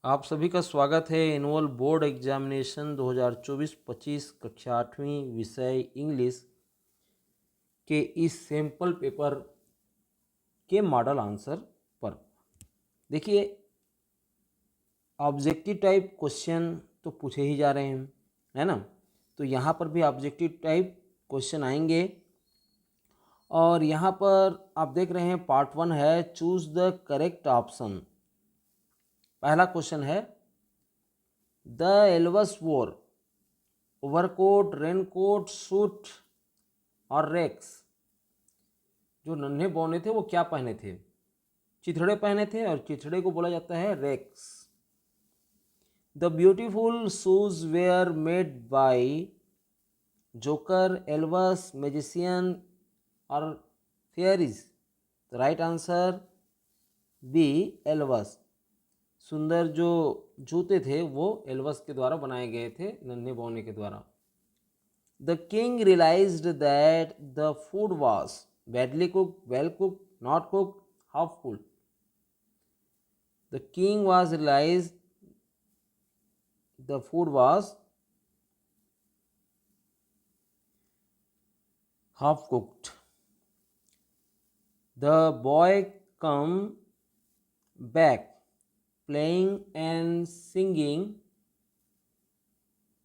आप सभी का स्वागत है एनुअल बोर्ड एग्जामिनेशन 2024-25 कक्षा 8वीं विषय इंग्लिश के इस सैंपल पेपर के मॉडल आंसर पर। देखिए, ऑब्जेक्टिव टाइप क्वेश्चन तो पूछे ही जा रहे हैं, है ना। तो यहाँ पर भी ऑब्जेक्टिव टाइप क्वेश्चन आएंगे और यहाँ पर आप देख रहे हैं पार्ट 1 है चूज द करेक्ट ऑप्शन। पहला क्वेश्चन है द एल्वस वोर ओवरकोट, रेनकोट, सूट और रेक्स। जो नन्हे बौने थे वो क्या पहने थे? चिथड़े पहने थे और चिथड़े को बोला जाता है रेक्स। The beautiful shoes were made by joker, elves, magician और fairies. The right answer B elves. सुंदर जो जूते थे वो एल्वस के द्वारा बनाए गए थे, नन्हे बौने के द्वारा। The king realized that the food was badly cooked, well cooked, not cooked, half cooked. The king was realized the food was half cooked. The boy come back playing and singing.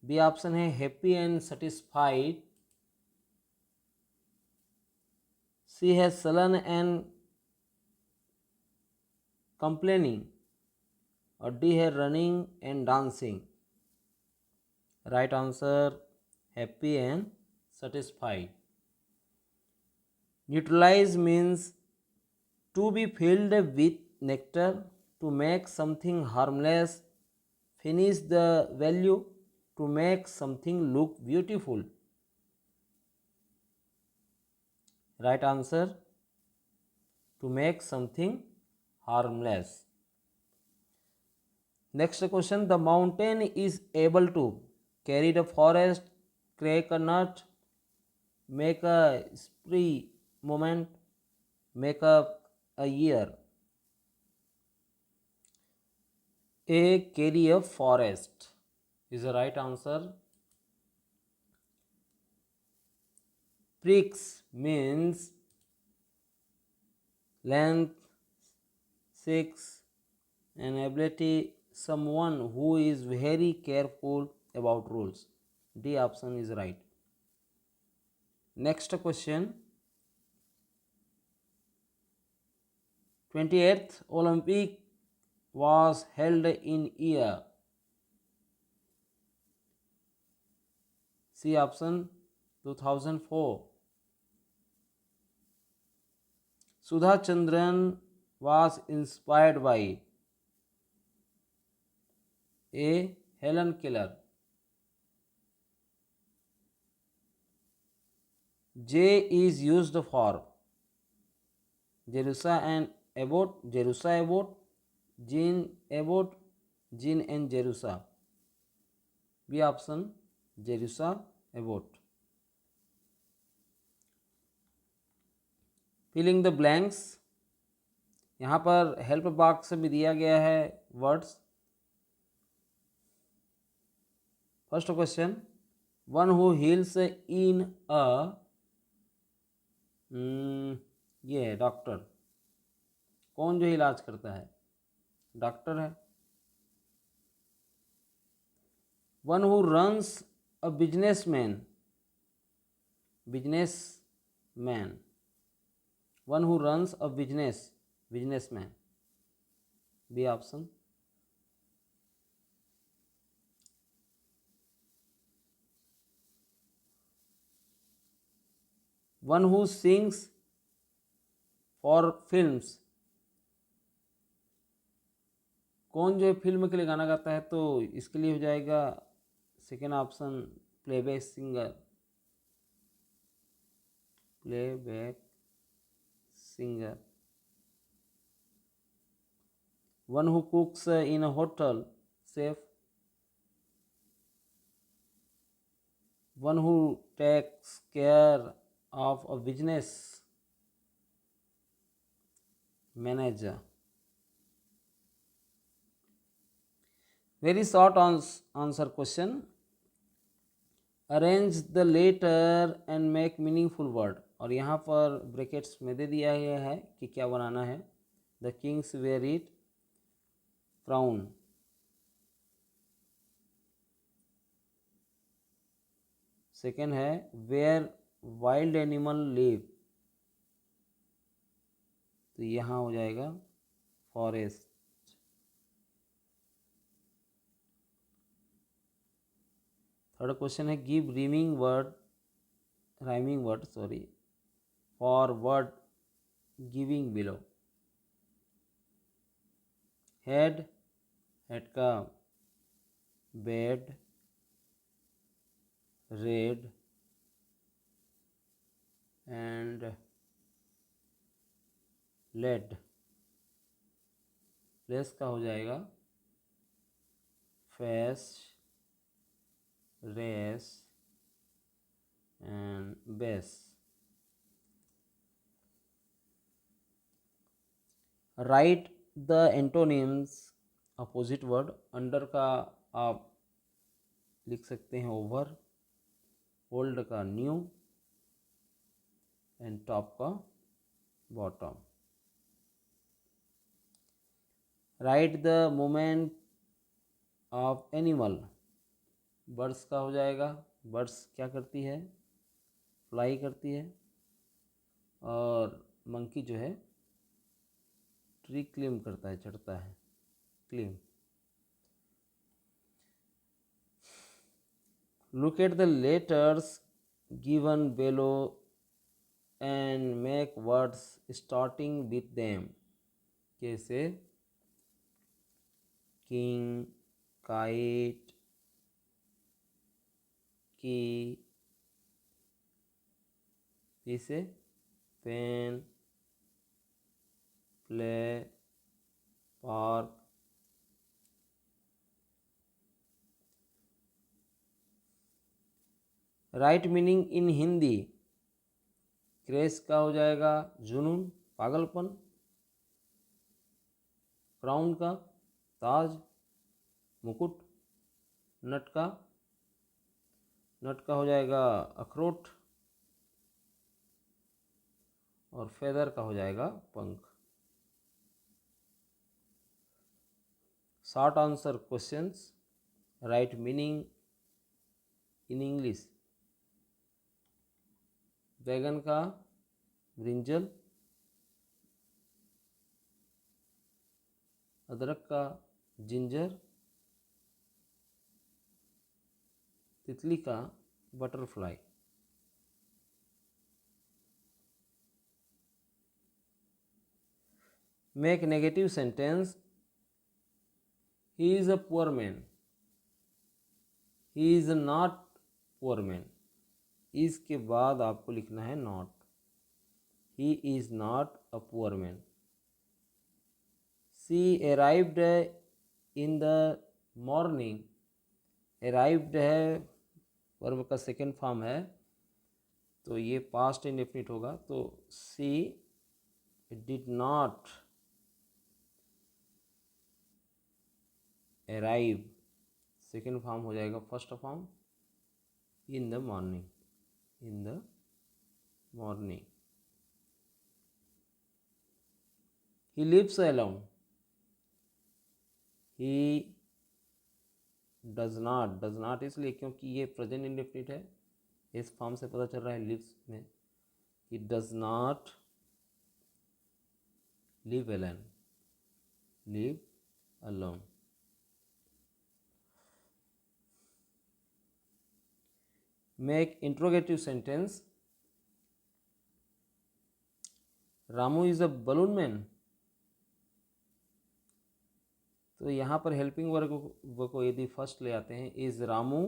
B option है happy and satisfied. C है sullen and complaining और D है running and dancing. Right answer happy and satisfied. Neutralize means to be filled with nectar, to make something harmless. Finish the value, to make something look beautiful. Right answer to make something harmless. Next question, the mountain is able to carry the forest, crack a nut, make a spree moment, make up a year. A, carry a forest is the right answer. Pricks means length, 6, and ability, someone who is very careful about rules. D option is right. Next question, 28th Olympic was held in year. C option 2004. Sudha Chandran was inspired by A, Helen Keller. J is used for Jerusha and Abbott, Jerusha Abbott, Jean Abbott, Jean and Jerusha. B option Jerusha Abbott. Filling the blanks, यहाँ पर help box में दिया गया है words. First question, one who heals in a, ये है doctor. कौन जो इलाज करता है? डॉक्टर है। One who runs a businessman, businessman. One who runs a business, businessman. B option. One who sings for films, कौन जो है फिल्म के लिए गाना गाता है? तो इसके लिए हो जाएगा second option playback singer, playback singer. One who cooks in a hotel, chef. One who takes care of a business, manager. Very short answer question, arrange the letter and make meaningful word. और यहाँ पर brackets में दे दिया गया है कि क्या बनाना है। The kings wear it crown, second है वेयर वाइल्ड एनिमल लिव, तो यहाँ हो जाएगा फॉरेस्ट। थर्ड क्वेश्चन है give rhyming word for word giving below. Head, head का bed, red and led. Place का हो जाएगा face, race and base. Write the antonyms opposite word. Under का आप लिख सकते हैं ओवर, ओल्ड का न्यू एंड टॉप का bottom. Write the moment of animal. Birds का हो जाएगा, बर्ड्स क्या करती है, फ्लाई करती है, और मंकी जो है ट्री क्लिम करता है, चढ़ता है, climb. Look at the letters given below and make words starting with them। जैसे किंग, काइट, की, जैसे pen, play, park. Right meaning in Hindi. Craze का हो जाएगा जुनून, पागलपन। क्राउन का ताज, मुकुट। नट का हो जाएगा अखरोट, और फेदर का हो जाएगा पंख। Short answer questions, right meaning in English. बैगन का ब्रिंजल, अदरक का जिंजर, तितली का butterfly. Make negative sentence, he is a poor man, he is not poor man. इसके बाद आपको लिखना है not. He is not a poor man. She arrived in the morning. Arrived है वर्ब का सेकेंड फॉर्म है, तो ये पास्ट इंडेफिनिट होगा। तो she did not arrive, second form हो जाएगा first form, in the morning, in the morning. He lives alone, he does not इसलिए क्योंकि ये प्रेजेंट इंडेफिनिट है, इस फॉर्म से पता चल रहा है लिव्स में। ही does not live alone, live alone. Make interrogative sentence, Ramu is a balloon man. तो यहाँ पर हेल्पिंग वर्ब को यदि फर्स्ट ले आते हैं, is Ramu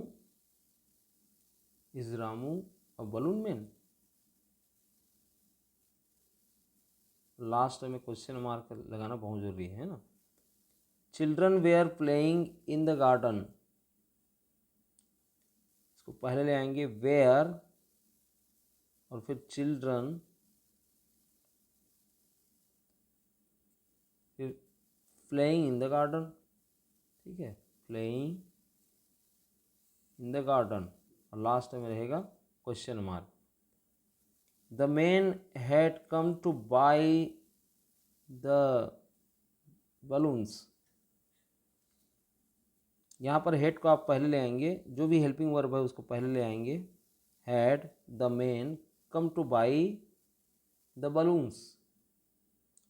a balloon man. Last में क्वेश्चन मार्क लगाना बहुत जरूरी है ना। Children were playing in the garden, इसको पहले ले आएंगे वेयर और फिर चिल्ड्रन, फिर प्लेइंग इन द गार्डन। ठीक है, प्लेइंग इन द गार्डन, और लास्ट में रहेगा question mark. The man had come two by the balloons, यहाँ पर हेड को आप पहले ले आएंगे, जो भी हेल्पिंग वर्ब है उसको पहले ले आएंगे। Had the man come two by the balloons,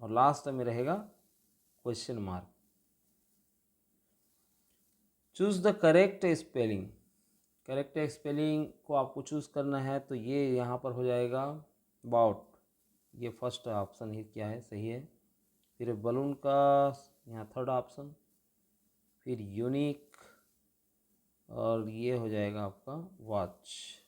और लास्ट में रहेगा question mark. Choose the correct spelling, correct spelling को आपको चूज करना है, तो ये यहाँ पर हो जाएगा अबाउट, ये फर्स्ट ऑप्शन ही क्या है, सही है। फिर बलून का यहाँ थर्ड ऑप्शन, फिर यूनिक, और ये हो जाएगा आपका watch.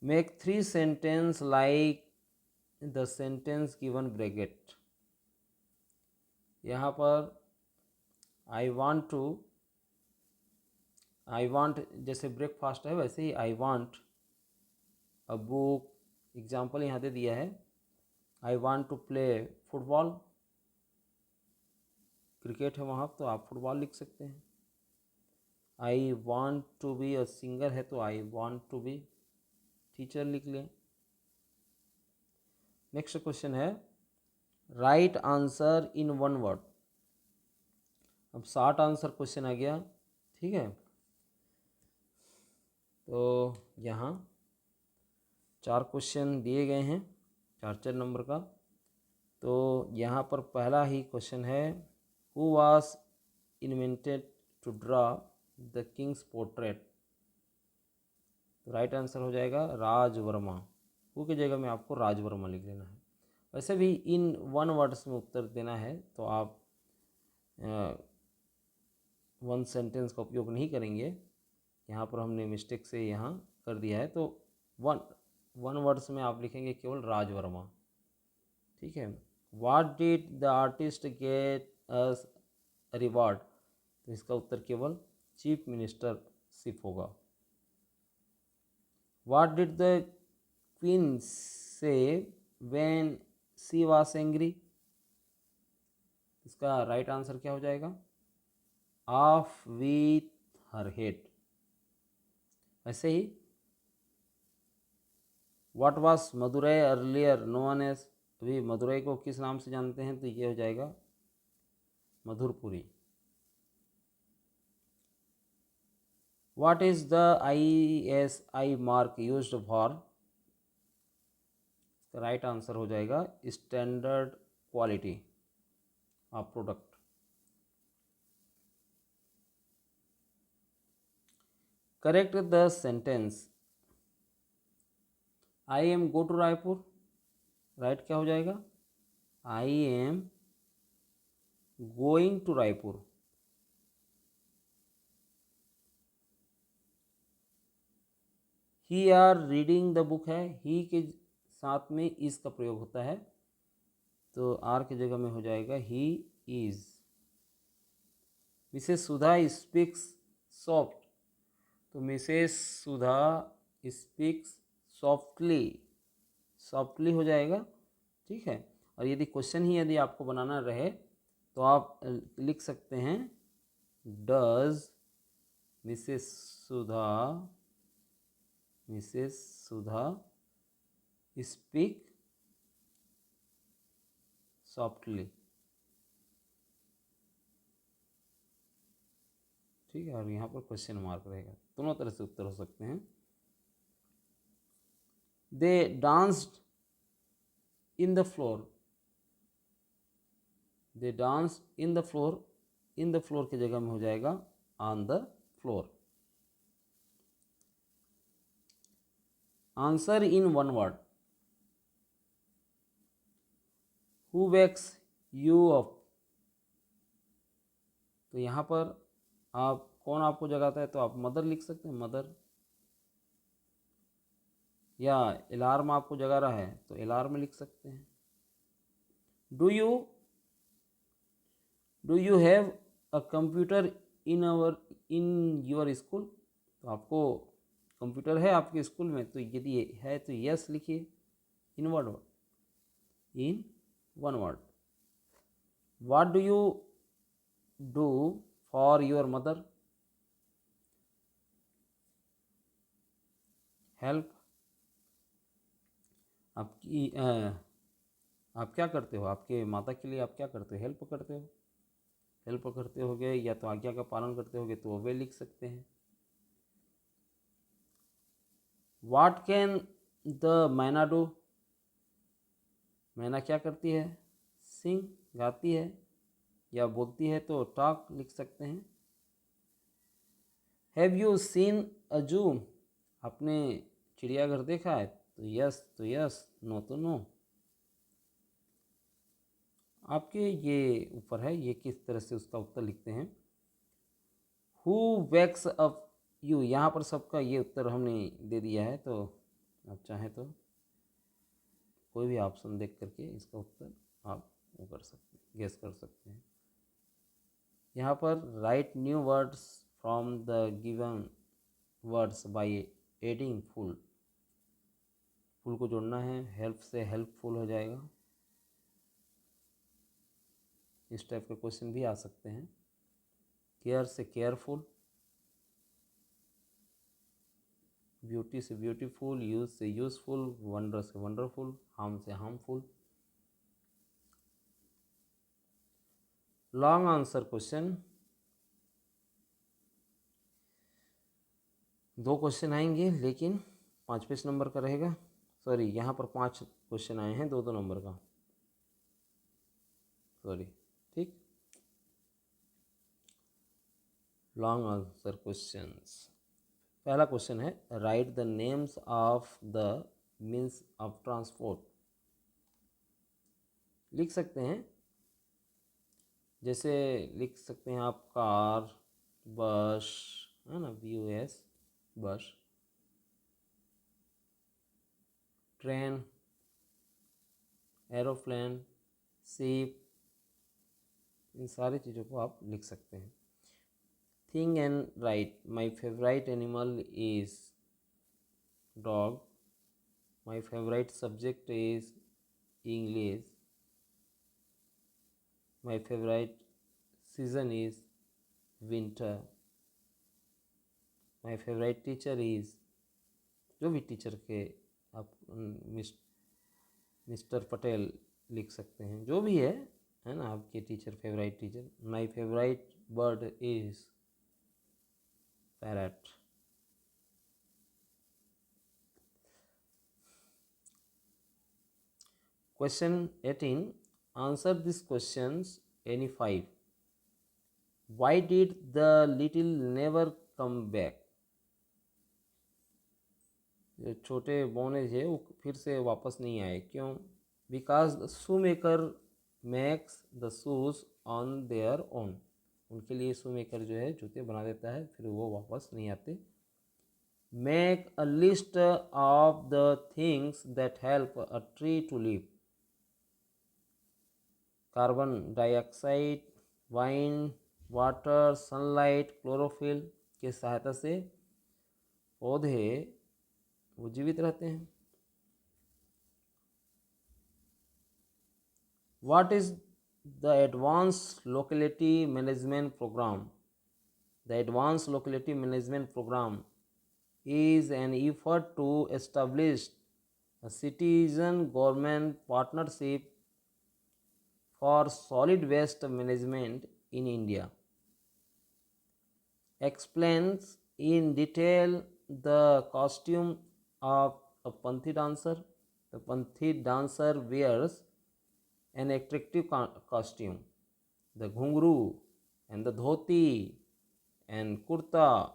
Make 3 sentence like the sentence given bracket, यहाँ पर आई वांट जैसे ब्रेकफास्ट है वैसे ही I want a book, example यहाँ दे दिया है। I want to play football, cricket है वहाँ तो आप फुटबॉल लिख सकते हैं। I want to be a singer है तो I want to be teacher लिख लें। नेक्स्ट क्वेश्चन है राइट आंसर इन 1 वर्ड। अब शॉर्ट आंसर क्वेश्चन आ गया, ठीक है। तो यहाँ 4 क्वेश्चन दिए गए हैं, 4 नंबर का। तो यहाँ पर पहला ही क्वेश्चन है who was invented to draw the king's portrait, तो राइट आंसर हो जाएगा राज वर्मा। हु की जगह में आपको राज वर्मा लिख देना है। वैसे भी इन 1 वर्ड्स में उत्तर देना है तो आप 1 सेंटेंस का उपयोग नहीं करेंगे, यहाँ पर हमने मिस्टेक से यहाँ कर दिया है। तो 1 वर्ड्स में आप लिखेंगे केवल राज वर्मा, ठीक है। What did the artist get us reward, तो इसका उत्तर केवल चीफ मिनिस्टर शिप होगा। What did the queen say when she was angry, इसका राइट आंसर क्या हो जाएगा ऑफ विथ हर हेड। ऐसे ही what was Madurai earlier known as, अभी मदुरई को किस नाम से जानते हैं, तो ये हो जाएगा मधुरपुरी। What is the ISI mark used for, right answer हो जाएगा standard quality of product. Correct the sentence I am go to Raipur, right क्या हो जाएगा I am going to Raipur. He are reading the book है, ही के साथ में इज का प्रयोग होता है, तो आर की जगह में हो जाएगा he is. Mrs Sudha speaks soft, तो मिसेस सुधा स्पीक्स सॉफ्टली, सॉफ्टली हो जाएगा, ठीक है। और यदि क्वेश्चन ही यदि आपको बनाना रहे तो आप लिख सकते हैं does Mrs Sudha speak softly, ठीक है। और यहाँ पर क्वेश्चन मार्क रहेगा, दोनों तरह से उत्तर हो सकते हैं। They danced in the floor, they dance in the floor, in the floor की जगह में हो जाएगा on the floor. Answer in 1 word who wakes you up, तो यहाँ पर आप कौन आपको जगाता है, तो आप मदर लिख सकते हैं मदर, या अलार्म आपको जगा रहा है तो अलार्म लिख सकते हैं। Do you have a computer in your school, तो आपको कंप्यूटर है आपके स्कूल में, तो यदि है तो यस लिखिए इन 1 word. What do you do for your mother? Help. आपकी आप क्या करते हो, आपके माता के लिए आप क्या करते हो? हेल्प करते हो। हेल्प करते होगे या तो आज्ञा का पालन करते होगे तो वे लिख सकते हैं। व्हाट कैन द मैना डू? मैना क्या करती है? सिंग, गाती है या बोलती है तो टॉक लिख सकते हैं। हैव यू सीन अ जू? आपने चिड़ियाघर देखा है? तो यस, नो तो नो। आपके ये ऊपर है, ये किस तरह से उसका उत्तर लिखते हैं। Who wakes up you? यहाँ पर सबका ये उत्तर हमने दे दिया है, तो आप चाहें तो कोई भी ऑप्शन देख करके इसका उत्तर आप वो कर सकते हैं, गेस कर सकते हैं। यहाँ पर right new words from the given words by adding full. Full को जोड़ना है, हेल्प से हेल्पफुल हो जाएगा। इस टाइप के क्वेश्चन भी आ सकते हैं। केयर से केयरफुल, ब्यूटी से ब्यूटीफुल, यूज से यूजफुल, वंडर से वंडरफुल, हार्म से harmful. Long answer question, 2 question आएंगे लेकिन 5 नंबर का रहेगा। सॉरी, यहाँ पर 5 क्वेश्चन आए हैं 2-2 नंबर का, सॉरी, ठीक। Long answer questions. पहला क्वेश्चन है right the names of the means of transport. लिख सकते हैं, जैसे लिख सकते हैं आप कार, बस, है ना, BUS बस, ट्रेन, एरोप्लेन, शिप, इन सारी चीज़ों को आप लिख सकते हैं। Think and right, my favourite animal is dog, my favourite subject is English, my favourite season is winter, my favourite teacher is, जो भी टीचर के आप मिस्टर पटेल लिख सकते हैं, जो भी है ना आपके teacher, favourite teacher. My favourite bird is parrot. Question 18, answer this questions any 5। Why did the little never come back? जो छोटे बोने थे वो फिर से वापस नहीं आए, क्यों? Because the shoe maker makes the shoes on their own. उनके लिए शू मेकर जो है जूते बना देता है, फिर वो वापस नहीं आते। Make a list of the things that help a tree to live. Carbon dioxide, wine, water, sunlight, chlorophyll की सहायता से पौधे वो जीवित रहते हैं। What is the Advanced Locality Management Program? The Advanced Locality Management Program is an effort to establish a citizen government partnership for solid waste management in India. Explains in detail the costume of a Panthi dancer. The Panthi dancer wears an attractive costume, the ghungru and the dhoti and kurta,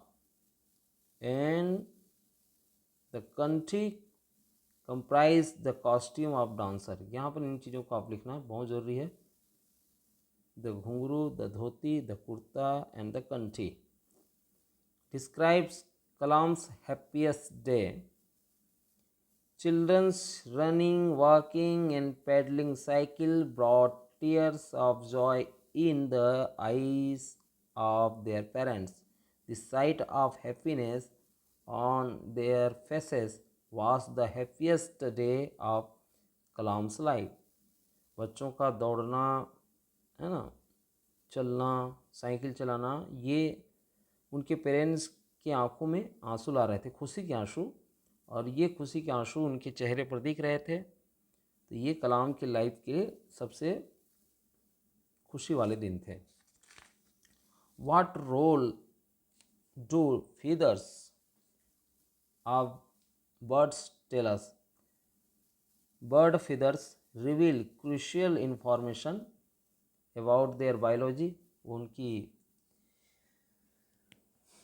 and the kanthi comprise the costume of dancer। यहाँ पर इन चीज़ों को आप लिखना बहुत ज़रूरी है। The ghungru, the dhoti, the kurta and the kanthi describes Kalam's happiest day. Children's running, walking and pedaling cycle brought tears of joy in the eyes of their parents. The sight of happiness on their faces was the happiest day of Kalam's life. बच्चों का दौड़ना, है ना, चलना, cycle चलाना, ये उनके parents की आंखों में आंसू ला रहे थे, खुशी के आंसू, और ये खुशी के आंसू उनके चेहरे पर दिख रहे थे। तो ये कलाम के लाइफ के सबसे खुशी वाले दिन थे। What role do feathers of birds tell us? Bird feathers reveal crucial information about their biology। उनकी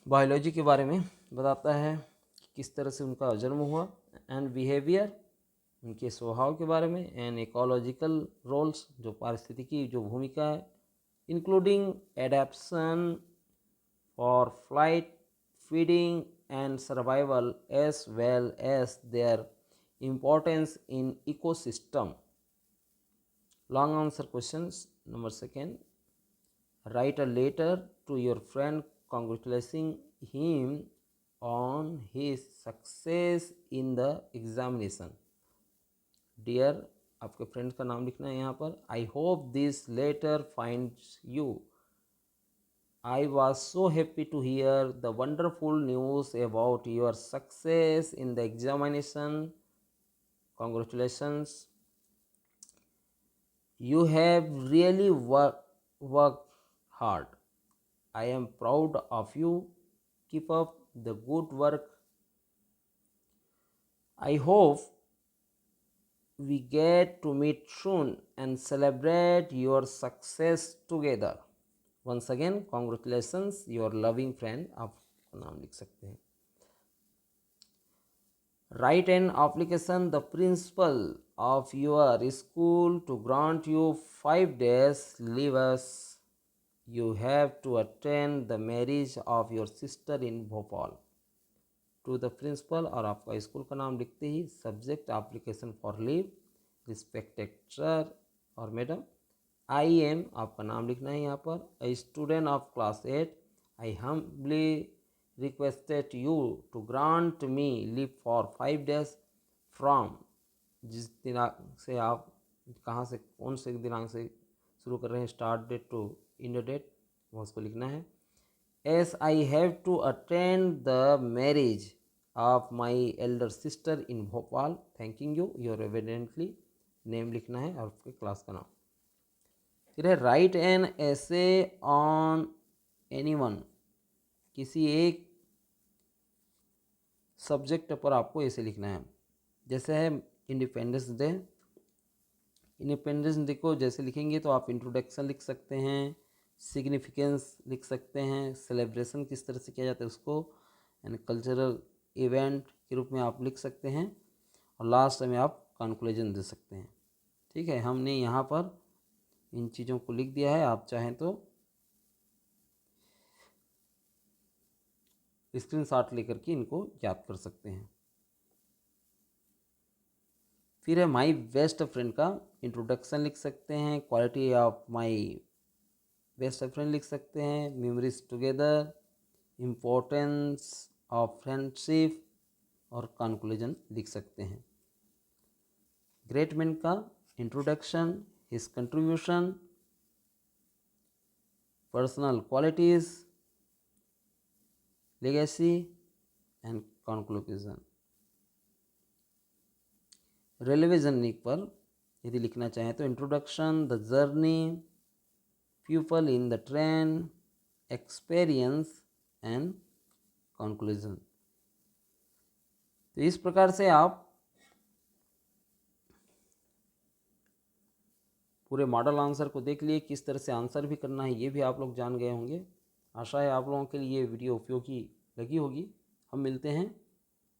बायोलॉजी के बारे में बताता है कि किस तरह से उनका जन्म हुआ। एंड बिहेवियर, उनके स्वभाव के बारे में। एंड इकोलॉजिकल रोल्स, जो पारिस्थितिकी जो भूमिका है, including adaptation for flight, feeding and survival, as well as their importance in ecosystem. Long answer questions. Number second, write a letter to your friend congratulating him on his success in the examination। Dear, आपके friend का नाम लिखना है यहाँ पर। I hope this letter finds you. I was so happy to hear the wonderful news about your success in the examination. Congratulations, you have really work hard। I am proud of you। Keep up the good work। I hope we get to meet soon and celebrate your success together। Once again, congratulations, your loving friend। आप नाम लिख सकते हैं। Write an application the principal of your school to grant you 5 days leave। You have to attend the marriage of your sister in Bhopal. To the principal, और आपका school का नाम लिखते ही subject application for leave, respected sir और madam. I am, आपका नाम लिखना है यहाँ पर, a student of class 8। I humbly requested you to grant me leave for 5 days from, जिस दिनांक से आप, कहाँ से, कौन से दिनांक से शुरू कर रहे हैं, start date to end date, वो उसको लिखना है। As I have to attend the marriage of my elder sister in Bhopal, thanking you, your evidently, name लिखना है और उसके क्लास का नाम। फिर है write an essay on anyone, किसी एक सब्जेक्ट पर आपको ऐसे लिखना है। जैसे है इंडिपेंडेंस डे, इंडिपेंडेंस डे को जैसे लिखेंगे तो आप इंट्रोडक्शन लिख सकते हैं, सिग्निफिकेंस लिख सकते हैं, सेलिब्रेशन किस तरह से किया जाता है उसको, एंड कल्चरल इवेंट के रूप में आप लिख सकते हैं, और लास्ट में आप कंक्लूजन दे सकते हैं। ठीक है, हमने यहाँ पर इन चीज़ों को लिख दिया है, आप चाहें तो स्क्रीनशॉट लेकर के इनको याद कर सकते हैं। फिर है माई बेस्ट फ्रेंड का इंट्रोडक्शन लिख सकते हैं, quality of my best friend लिख सकते हैं, memories together, importance of friendship, और कंक्लूजन लिख सकते हैं। ग्रेट मैन का introduction, his contribution, personal qualities, legacy and conclusion. Railway journey पर यदि लिखना चाहें तो introduction, the journey, people in the train, experience and conclusion. तो इस प्रकार से आप पूरे मॉडल आंसर को देख लिए, किस तरह से आंसर भी करना है ये भी आप लोग जान गए होंगे। आशा है आप लोगों के लिए ये वीडियो उपयोगी लगी होगी। हम मिलते हैं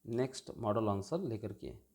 नेक्स्ट मॉडल आंसर लेकर के।